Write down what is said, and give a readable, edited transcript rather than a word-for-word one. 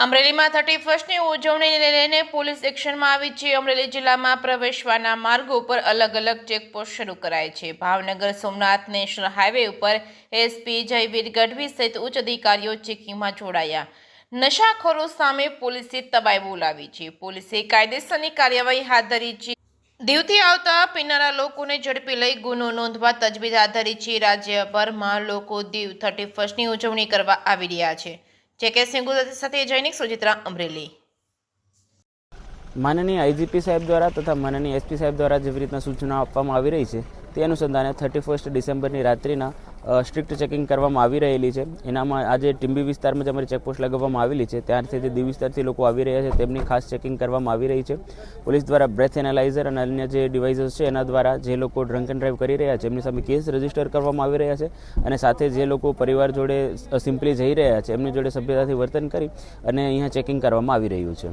અમરેલીમાં 31ની ઉજવણીને લઈને પોલીસ એક્શનમાં આવી છે। અમરેલી જિલ્લામાં પ્રવેશવાના માર્ગો પર અલગ અલગ ચેકપોસ્ટ શરૂ કરાઈ છે। ભાવનગર સોમનાથ નેશનલ હાઈવે ઉપર એસપી જયવીર ગઢવી સહિત ઉચ્ચ અધિકારીઓ ચેકિંગમાં જોડાયા। નશાખોરો સામે પોલીસે તબાઈ બોલાવી છે। પોલીસે કાયદેસરની કાર્યવાહી હાથ ધરી છે। દીવથી આવતા પીનારા લોકોને ઝડપી લઈ ગુનો નોંધવા તજવીજ હાથ ધરી છે। રાજ્યભરમાં લોકો દીવ 31ની ઉજવણી કરવા આવી રહ્યા છે। સાથે જૈનિક સુજિત્રા અમરેલી। માનનીય આઈજીપી સાહેબ દ્વારા તથા માનનીય એસપી સાહેબ દ્વારા જેવી રીતના સૂચનાઓ આપવામાં આવી રહી છે તે અનુસંધાને 31 ડિસેમ્બરની રાત્રિના સ્ટ્રિક્ટ ચેકિંગ કરવામાં આવી રહેલી છે। એનામાં આજે ટીંબી વિસ્તારમાં જે અમારી ચેકપોસ્ટ લગાવવામાં આવેલી છે ત્યારથી જે દીવ વિસ્તારથી લોકો આવી રહ્યા છે તેમની ખાસ ચેકિંગ કરવામાં આવી રહી છે। પોલીસ દ્વારા બ્રેથ એનાલાઇઝર અને અન્ય જે ડિવાઇસીસ છે એના દ્વારા જે લોકો ડ્રંક એન્ડ ડ્રાઈવ કરી રહ્યા છે એમની સામે કેસ રજીસ્ટર કરવામાં આવી રહ્યા છે અને સાથે જે લોકો પરિવાર જોડે સિમ્પલી જઈ રહ્યા છે એમની જોડે સભ્યતાથી વર્તન કરી અને અહીંયા ચેકિંગ કરવામાં આવી રહ્યું છે।